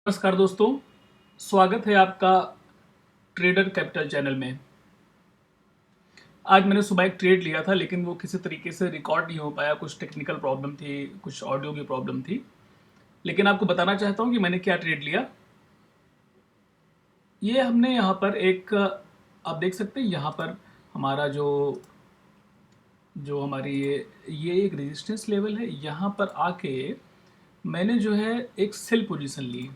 नमस्कार दोस्तों, स्वागत है आपका ट्रेडर कैपिटल चैनल में। आज मैंने सुबह एक ट्रेड लिया था लेकिन वो किसी तरीके से रिकॉर्ड नहीं हो पाया, कुछ टेक्निकल प्रॉब्लम थी, कुछ ऑडियो की प्रॉब्लम थी। लेकिन आपको बताना चाहता हूँ कि मैंने क्या ट्रेड लिया। ये हमने यहाँ पर एक आप देख सकते हैं यहाँ पर हमारा जो जो हमारी ये एक रेजिस्टेंस लेवल है। यहाँ पर आके मैंने जो है एक सेल पोजीशन ली।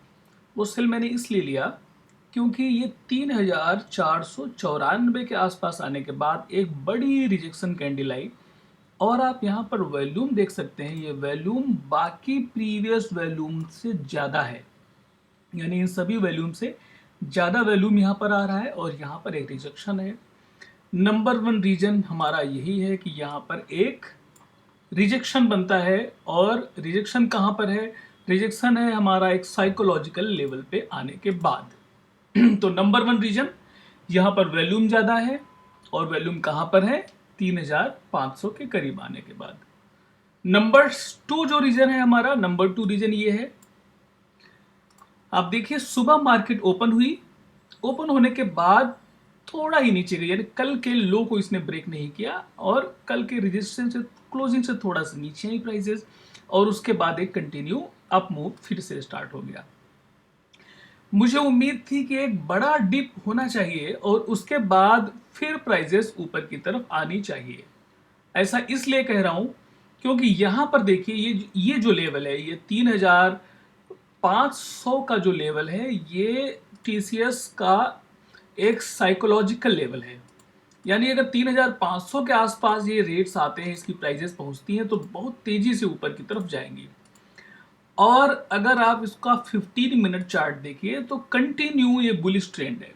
वो सेल मैंने इसलिए लिया क्योंकि ये 3494 के आसपास आने के बाद एक बड़ी रिजेक्शन कैंडल आई और आप यहाँ पर वॉल्यूम देख सकते हैं। ये वॉल्यूम बाकी प्रीवियस वॉल्यूम से ज़्यादा है, यानी इन सभी वॉल्यूम से ज़्यादा वॉल्यूम यहाँ पर आ रहा है और यहाँ पर एक रिजेक्शन है। नंबर वन रीजन हमारा यही है कि यहाँ पर एक रिजेक्शन बनता है और रिजेक्शन कहाँ पर है? रिजेक्शन है हमारा एक साइकोलॉजिकल लेवल पे आने के बाद। तो नंबर वन रीजन यहाँ पर वॉल्यूम ज़्यादा है और वॉल्यूम कहाँ पर है? 3500 के करीब आने के बाद। नंबर टू जो रीजन है हमारा, नंबर टू रीजन ये है, आप देखिए सुबह मार्केट ओपन हुई, ओपन होने के बाद थोड़ा ही नीचे गई, यानी कल के लो को इसने ब्रेक नहीं किया और कल के रेजिस्टेंस से क्लोजिंग से थोड़ा सा नीचे आई प्राइसेस और उसके बाद एक कंटिन्यू अप मूव फिर से स्टार्ट हो गया। मुझे उम्मीद थी कि एक बड़ा डिप होना चाहिए और उसके बाद फिर प्राइसेस ऊपर की तरफ आनी चाहिए। ऐसा इसलिए कह रहा हूं क्योंकि यहां पर देखिए ये जो लेवल है, ये 3500 का जो लेवल है, ये टीसीएस का एक साइकोलॉजिकल लेवल है। यानी अगर 3500 के आसपास ये रेट्स आते हैं, इसकी प्राइजेस पहुंचती हैं तो बहुत तेजी से ऊपर की तरफ जाएंगी। और अगर आप इसका 15 मिनट चार्ट देखिए तो कंटिन्यू ये बुलिश ट्रेंड है।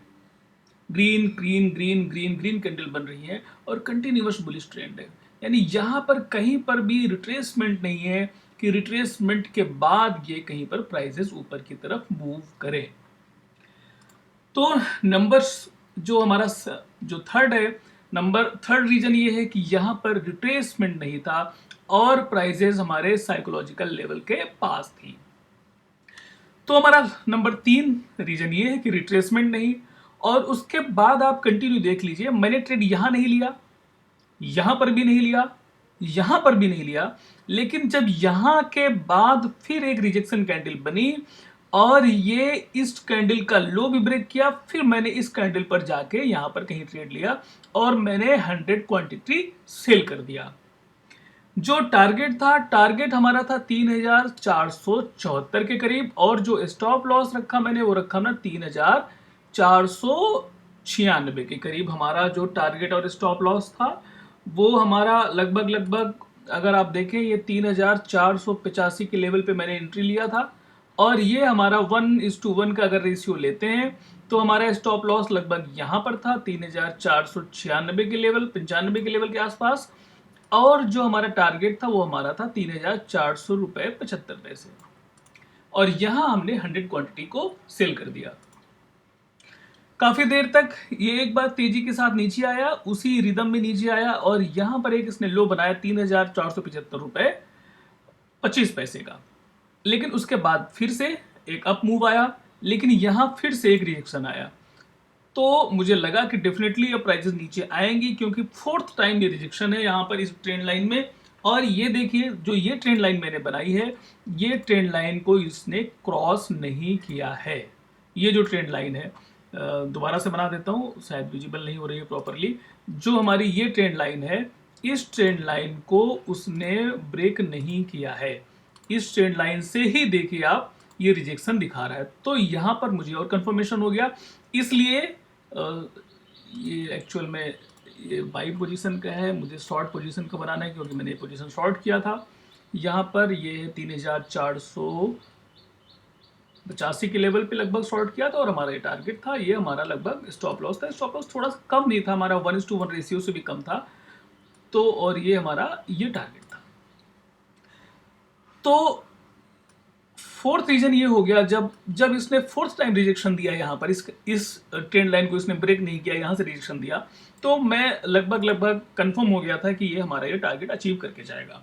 Green green green green green candle बन रही है और कंटिन्यूअस बुलिश ट्रेंड है। यानी यहां पर कहीं पर भी रिट्रेसमेंट नहीं है कि रिट्रेसमेंट के बाद ये कहीं पर प्राइसेस ऊपर की तरफ मूव करें। तो नंबर्स जो हमारा जो थर्ड है, नंबर थर्ड रीजन ये है कि यहाँ पर रिट्रेसमेंट नहीं था और प्राइजेस हमारे साइकोलॉजिकल लेवल के पास थी। तो हमारा नंबर तीन रीजन ये है कि रिट्रेसमेंट नहीं। और उसके बाद आप कंटिन्यू देख लीजिए, मैंने ट्रेड यहां नहीं लिया, यहां पर भी नहीं लिया, यहां पर भी नहीं लिया, लेकिन जब यहां के बाद फिर एक रिजेक्शन कैंडल बनी और ये इस कैंडल का लो भी ब्रेक किया, फिर मैंने इस कैंडल पर जाके यहां पर कहीं ट्रेड लिया और मैंने 100 क्वांटिटी सेल कर दिया। जो टारगेट था, टारगेट हमारा था 3474 के करीब और जो स्टॉप लॉस रखा मैंने वो रखा ना 3496 के करीब। हमारा जो टारगेट और स्टॉप लॉस था वो हमारा लगभग अगर आप देखें ये 3485 के लेवल पे मैंने एंट्री लिया था और ये हमारा 1:1 का अगर रेशियो लेते हैं तो हमारा स्टॉप लॉस लगभग यहाँ पर था 3496 के लेवल, 95 के लेवल के आसपास। और जो हमारा टारगेट था वो हमारा था 3400 रुपये 75 पैसे और यहां हमने 100 क्वांटिटी को सेल कर दिया। काफी देर तक ये एक बार तेजी के साथ नीचे आया, उसी रिदम में नीचे आया और यहां पर एक इसने लो बनाया 3475 रुपये 25 पैसे का। लेकिन उसके बाद फिर से एक अप मूव आया, लेकिन यहां फिर से एक रिएक्शन आया। तो मुझे लगा कि डेफिनेटली अब प्राइसेस नीचे आएंगी क्योंकि फोर्थ टाइम ये रिजेक्शन है यहाँ पर इस ट्रेंड लाइन में। और ये देखिए जो ये ट्रेंड लाइन मैंने बनाई है, ये ट्रेंड लाइन को इसने क्रॉस नहीं किया है। ये जो ट्रेंड लाइन है, दोबारा से बना देता हूँ, शायद विजिबल नहीं हो रही है प्रॉपरली। जो हमारी ये ट्रेंड लाइन है, इस ट्रेंड लाइन को उसने ब्रेक नहीं किया है। इस ट्रेंड लाइन से ही देखिए आप, ये रिजेक्शन दिखा रहा है। तो यहाँ पर मुझे और कंफर्मेशन हो गया, इसलिए ये एक्चुअल में ये बाई पोजीशन का है, मुझे शॉर्ट पोजीशन का बनाना है क्योंकि मैंने ये पोजीशन शॉर्ट किया था। यहाँ पर ये 3485 के लेवल पे लगभग शॉर्ट किया था और हमारा ये टारगेट था, ये हमारा लगभग स्टॉप लॉस था। स्टॉप लॉस थोड़ा सा कम नहीं था, हमारा 1:1 रेशियो से भी कम था। तो और ये हमारा ये टारगेट था। तो फोर्थ रीजन ये हो गया, जब इसने फोर्थ टाइम रिजेक्शन दिया यहाँ पर, इस ट्रेंड लाइन को इसने ब्रेक नहीं किया, यहाँ से रिजेक्शन दिया, तो मैं लगभग कंफर्म हो गया था कि ये हमारा ये टारगेट अचीव करके जाएगा।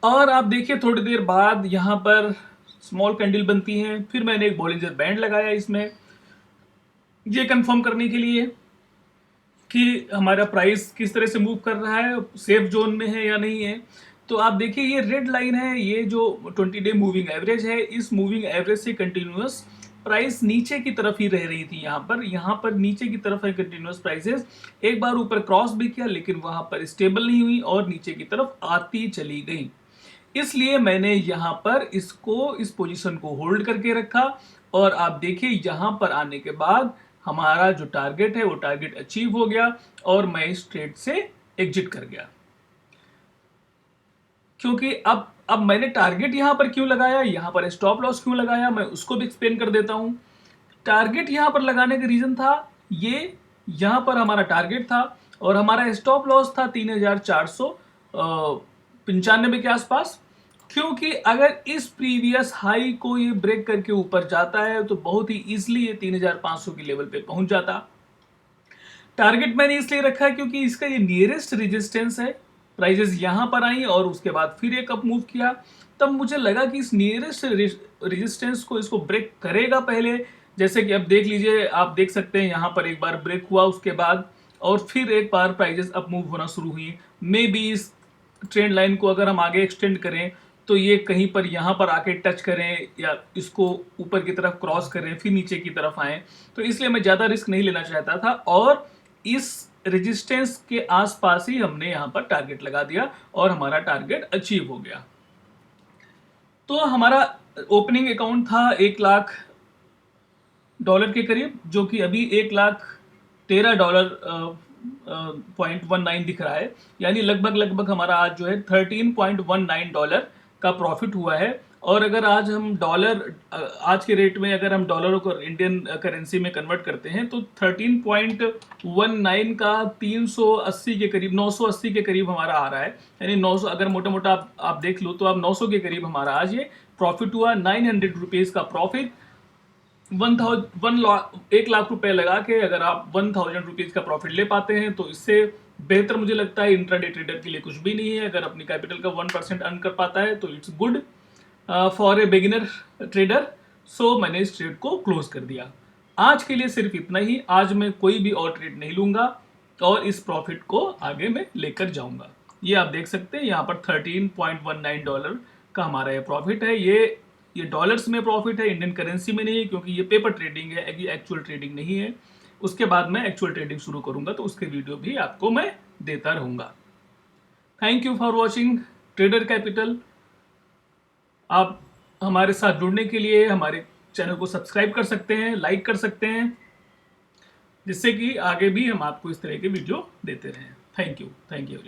और आप देखिए थोड़ी देर बाद यहाँ पर स्मॉल कैंडल बनती हैं। फिर मैंने एक बॉलिंजर बैंड लगाया इसमें, ये कंफर्म करने के लिए कि हमारा प्राइस किस तरह से मूव कर रहा है, सेफ जोन में है या नहीं है। तो आप देखिए ये रेड लाइन है, ये जो 20 डे मूविंग एवरेज है, इस मूविंग एवरेज से कंटिन्यूअस प्राइस नीचे की तरफ ही रह रही थी। यहाँ पर नीचे की तरफ है कंटिन्यूअस प्राइसेस। एक बार ऊपर क्रॉस भी किया लेकिन वहां पर स्टेबल नहीं हुई और नीचे की तरफ आती चली गई। इसलिए मैंने यहाँ पर इस पोजीशन को होल्ड करके रखा और आप देखिए यहाँ पर आने के बाद हमारा जो टारगेट है वो टारगेट अचीव हो गया और मैं इस ट्रेड से एग्जिट कर गया। क्योंकि अब मैंने टारगेट यहां पर क्यों लगाया, यहां पर स्टॉप लॉस क्यों लगाया, मैं उसको भी एक्सप्लेन कर देता हूं। टारगेट यहां पर लगाने का रीजन था, ये यहां पर हमारा टारगेट था और हमारा स्टॉप लॉस था 3495 के आसपास। क्योंकि अगर इस प्रीवियस हाई को ये ब्रेक करके ऊपर जाता है तो बहुत ही इजीली ये 3500 की लेवल पे पहुंच जाता। टारगेट मैंने इसलिए रखा है क्योंकि इसका ये नियरेस्ट रेजिस्टेंस है। प्राइजेस यहां पर आई और उसके बाद फिर एक अप मूव किया, तब मुझे लगा कि इस नियरेस्ट रेजिस्टेंस को इसको ब्रेक करेगा पहले। जैसे कि अब देख लीजिए, आप देख सकते हैं यहां पर एक बार ब्रेक हुआ उसके बाद और फिर एक बार प्राइजेस अप मूव होना शुरू हुई। मे बी इस ट्रेंड लाइन को अगर हम आगे एक्सटेंड करें तो ये कहीं पर यहाँ पर आके टच करें या इसको ऊपर की तरफ क्रॉस करें फिर नीचे की तरफ आए। तो इसलिए मैं ज़्यादा रिस्क नहीं लेना चाहता था और इस रेजिस्टेंस के आसपास ही हमने यहाँ पर टारगेट लगा दिया और हमारा टारगेट अचीव हो गया। तो हमारा ओपनिंग अकाउंट था $1,00,000 के करीब, जो कि अभी $1,13.19 दिख रहा है। यानी लगभग हमारा आज जो है $13.19 का प्रॉफिट हुआ है। और अगर आज हम आज के रेट में अगर हम डॉलरों को इंडियन करेंसी में कन्वर्ट करते हैं तो 13.19 का 380 के करीब 980 के करीब हमारा आ रहा है। यानी 900 अगर मोटा मोटा आप देख लो तो आप 900 के करीब हमारा आज ये प्रॉफिट हुआ। 900 रुपीज़ का प्रॉफिट। 1,00,000 रुपए लगा के अगर आप 1,000 रुपीज़ का प्रॉफिट ले पाते हैं तो इससे बेहतर मुझे लगता है इंट्राडे ट्रेडर के लिए कुछ भी नहीं है। अगर अपनी कैपिटल का 1% अर्न कर पाता है तो it's good for a beginner trader. So मैंने इस ट्रेड को क्लोज कर दिया। आज के लिए सिर्फ इतना ही। आज मैं कोई भी और ट्रेड नहीं लूंगा और इस प्रॉफिट को आगे मैं लेकर जाऊंगा। ये आप देख सकते हैं यहाँ पर $13.19 का हमारा ये प्रॉफिट है। ये डॉलर्स में प्रॉफिट है, इंडियन करेंसी में नहीं है, क्योंकि ये पेपर ट्रेडिंग है, एक्चुअल ट्रेडिंग नहीं है। उसके बाद मैं एक्चुअल ट्रेडिंग शुरू करूंगा तो उसके वीडियो भी आपको मैं देता रहूंगा। Thank you for watching trader capital. आप हमारे साथ जुड़ने के लिए हमारे चैनल को सब्सक्राइब कर सकते हैं, लाइक कर सकते हैं, जिससे कि आगे भी हम आपको इस तरह के वीडियो देते रहें। Thank you everyone.